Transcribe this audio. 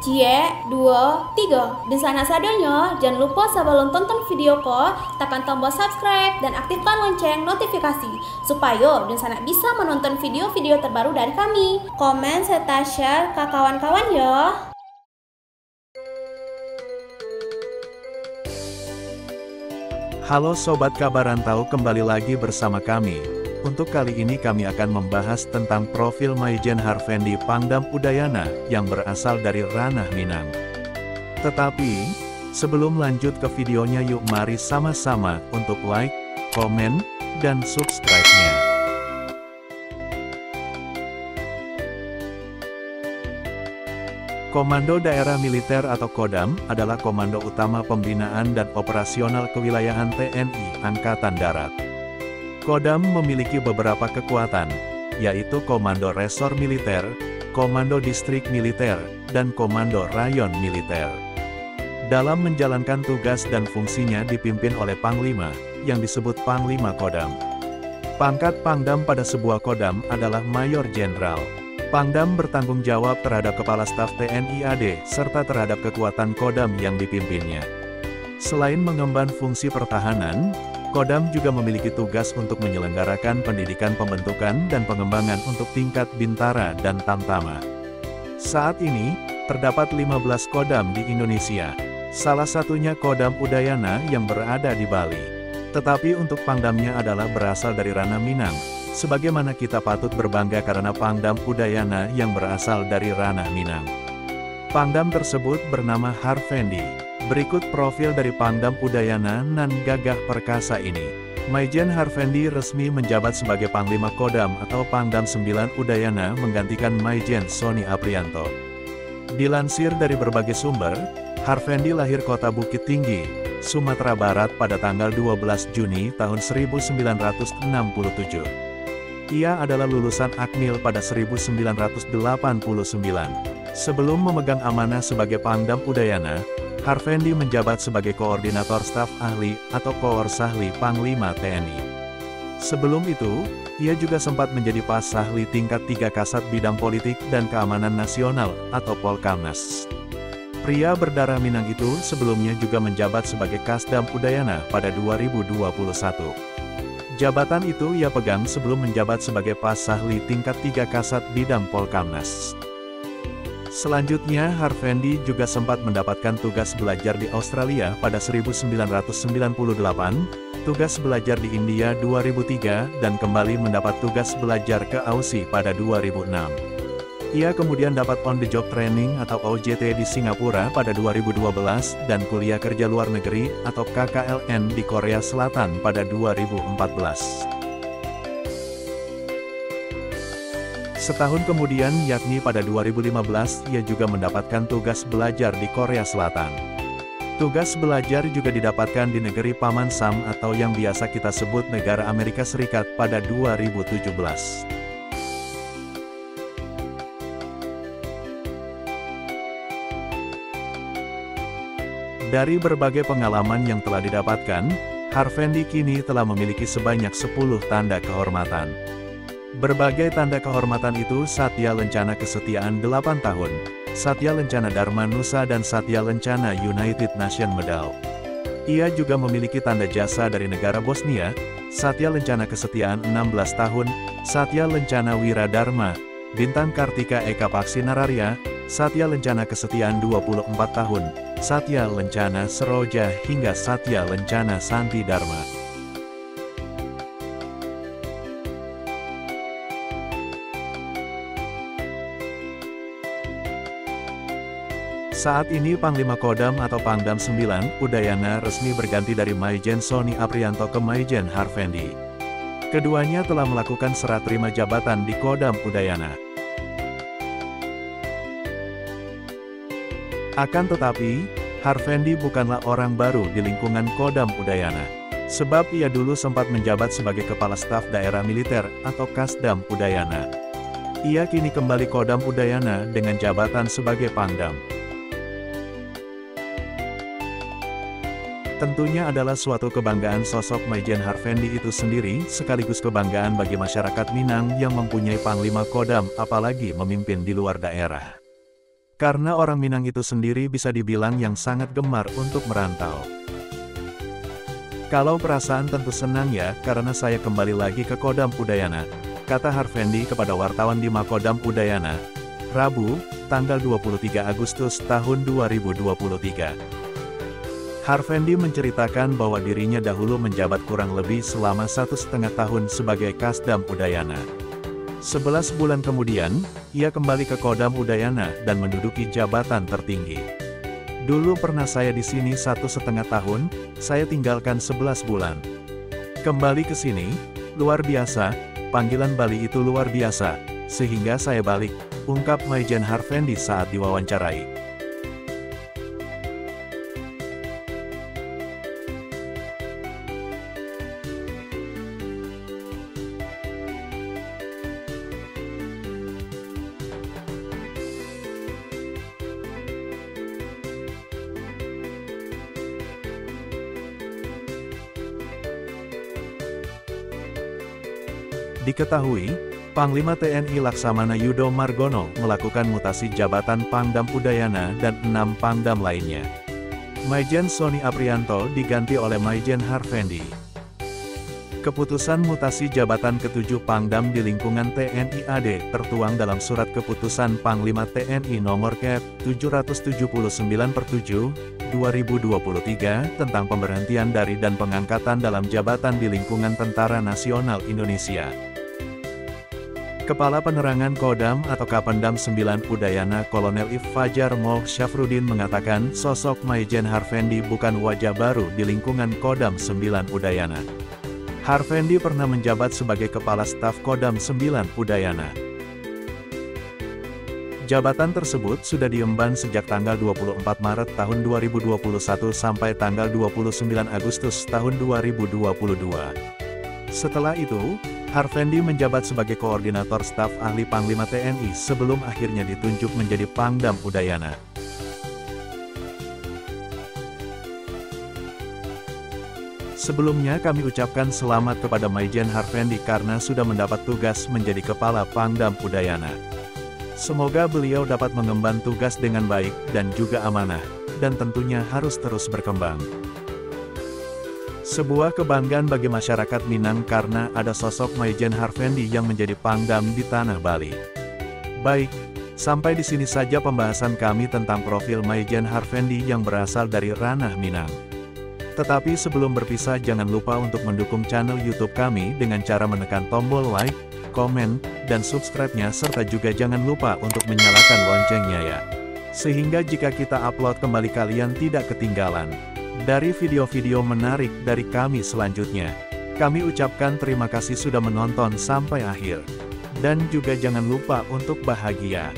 Cie, dua, tiga. Dan sana sadonya, jangan lupa sebelum tonton video ko, tekan tombol subscribe dan aktifkan lonceng notifikasi supaya dan sana bisa menonton video-video terbaru dari kami. Komen serta share ke kawan-kawan ya. Halo Sobat Kabar Rantau, kembali lagi bersama kami. Untuk kali ini kami akan membahas tentang profil Maijen Harvendi Pangdam Udayana yang berasal dari ranah Minang. Tetapi, sebelum lanjut ke videonya yuk mari sama-sama untuk like, komen, dan subscribe-nya. Komando Daerah Militer atau Kodam adalah komando utama pembinaan dan operasional kewilayahan TNI Angkatan Darat. Kodam memiliki beberapa kekuatan, yaitu Komando Resor Militer, Komando Distrik Militer, dan Komando Rayon Militer. Dalam menjalankan tugas dan fungsinya dipimpin oleh Panglima, yang disebut Panglima Kodam. Pangkat Pangdam pada sebuah Kodam adalah Mayor Jenderal. Pangdam bertanggung jawab terhadap Kepala Staf TNI AD, serta terhadap kekuatan Kodam yang dipimpinnya. Selain mengemban fungsi pertahanan, Kodam juga memiliki tugas untuk menyelenggarakan pendidikan pembentukan dan pengembangan untuk tingkat Bintara dan Tamtama. Saat ini, terdapat 15 Kodam di Indonesia. Salah satunya Kodam Udayana yang berada di Bali. Tetapi untuk Pangdamnya adalah berasal dari ranah Minang, sebagaimana kita patut berbangga karena Pangdam Udayana yang berasal dari ranah Minang. Pangdam tersebut bernama Harvendi. Berikut profil dari Pangdam Udayana nan gagah perkasa ini. Maijen Harvendi resmi menjabat sebagai Panglima Kodam atau Pangdam 9 Udayana menggantikan Maijen Sony Aprianto. Dilansir dari berbagai sumber, Harvendi lahir kota Bukit Tinggi, Sumatera Barat pada tanggal 12 Juni tahun 1967. Ia adalah lulusan Akmil pada 1989. Sebelum memegang amanah sebagai Pangdam Udayana, Harvendi menjabat sebagai Koordinator Staf Ahli atau Koor-Sahli Panglima TNI. Sebelum itu, ia juga sempat menjadi Pas-Sahli tingkat 3 Kasat Bidang Politik dan Keamanan Nasional atau Polkamnas. Pria berdarah Minang itu sebelumnya juga menjabat sebagai Kasdam Udayana pada 2021. Jabatan itu ia pegang sebelum menjabat sebagai Pas-Sahli tingkat 3 Kasat Bidang Polkamnas. Selanjutnya, Harvendi juga sempat mendapatkan tugas belajar di Australia pada 1998, tugas belajar di India 2003, dan kembali mendapat tugas belajar ke Aussie pada 2006. Ia kemudian dapat on-the-job training atau OJT di Singapura pada 2012, dan kuliah kerja luar negeri atau KKLN di Korea Selatan pada 2014. Setahun kemudian, yakni pada 2015, ia juga mendapatkan tugas belajar di Korea Selatan. Tugas belajar juga didapatkan di negeri Paman Sam atau yang biasa kita sebut negara Amerika Serikat pada 2017. Dari berbagai pengalaman yang telah didapatkan, Harvendi kini telah memiliki sebanyak 10 tanda kehormatan. Berbagai tanda kehormatan itu Satya Lencana Kesetiaan 8 tahun, Satya Lencana Dharma Nusa dan Satya Lencana United Nation Medal. Ia juga memiliki tanda jasa dari negara Bosnia, Satya Lencana Kesetiaan 16 tahun, Satya Lencana Wiradharma, Bintang Kartika Eka Paksi Nararya, Satya Lencana Kesetiaan 24 tahun, Satya Lencana Seroja hingga Satya Lencana Santi Dharma. Saat ini Panglima Kodam atau Pangdam 9 Udayana resmi berganti dari Maijen Sony Aprianto ke Maijen Harvendi. Keduanya telah melakukan serah terima jabatan di Kodam Udayana. Akan tetapi, Harvendi bukanlah orang baru di lingkungan Kodam Udayana. Sebab ia dulu sempat menjabat sebagai Kepala Staf Daerah Militer atau Kasdam Udayana. Ia kini kembali Kodam Udayana dengan jabatan sebagai Pangdam. Tentunya adalah suatu kebanggaan sosok Maijen Harvendi itu sendiri, sekaligus kebanggaan bagi masyarakat Minang yang mempunyai Panglima Kodam, apalagi memimpin di luar daerah. Karena orang Minang itu sendiri bisa dibilang yang sangat gemar untuk merantau. Kalau perasaan tentu senang ya, karena saya kembali lagi ke Kodam Udayana, kata Harvendi kepada wartawan di Makodam Udayana, Rabu, tanggal 23 Agustus tahun 2023. Harvendi menceritakan bahwa dirinya dahulu menjabat kurang lebih selama 1,5 tahun sebagai Kasdam Udayana. 11 bulan kemudian, ia kembali ke Kodam Udayana dan menduduki jabatan tertinggi. Dulu pernah saya di sini 1,5 tahun, saya tinggalkan 11 bulan. Kembali ke sini, luar biasa, panggilan Bali itu luar biasa, sehingga saya balik, ungkap Maijen Harvendi saat diwawancarai. Diketahui, Panglima TNI Laksamana Yudo Margono melakukan mutasi jabatan Pangdam Udayana dan 6 Pangdam lainnya. Maijen Sony Aprianto diganti oleh Maijen Harvendi. Keputusan mutasi jabatan ke-7 Pangdam di lingkungan TNI AD tertuang dalam Surat Keputusan Panglima TNI Nomor Kep 779/7, 2023 tentang pemberhentian dari dan pengangkatan dalam jabatan di lingkungan Tentara Nasional Indonesia. Kepala Penerangan Kodam atau Kapendam 9 Udayana Kolonel If Fajar Moh Syafruddin mengatakan sosok Maijen Harvendi bukan wajah baru di lingkungan Kodam 9 Udayana. Harvendi pernah menjabat sebagai Kepala Staf Kodam 9 Udayana. Jabatan tersebut sudah diemban sejak tanggal 24 Maret tahun 2021 sampai tanggal 29 Agustus tahun 2022. Setelah itu, Harvendi menjabat sebagai Koordinator Staf Ahli Panglima TNI sebelum akhirnya ditunjuk menjadi Pangdam Udayana. Sebelumnya kami ucapkan selamat kepada Maijen Harvendi karena sudah mendapat tugas menjadi Kepala Pangdam Udayana. Semoga beliau dapat mengemban tugas dengan baik dan juga amanah, dan tentunya harus terus berkembang. Sebuah kebanggaan bagi masyarakat Minang karena ada sosok Maijen Harvendi yang menjadi Pangdam di Tanah Bali. Baik, sampai di sini saja pembahasan kami tentang profil Maijen Harvendi yang berasal dari ranah Minang. Tetapi sebelum berpisah jangan lupa untuk mendukung channel YouTube kami dengan cara menekan tombol like, komen, dan subscribe-nya serta juga jangan lupa untuk menyalakan loncengnya ya. Sehingga jika kita upload kembali kalian tidak ketinggalan dari video-video menarik dari kami selanjutnya. Kami ucapkan terima kasih sudah menonton sampai akhir. Dan juga jangan lupa untuk bahagia.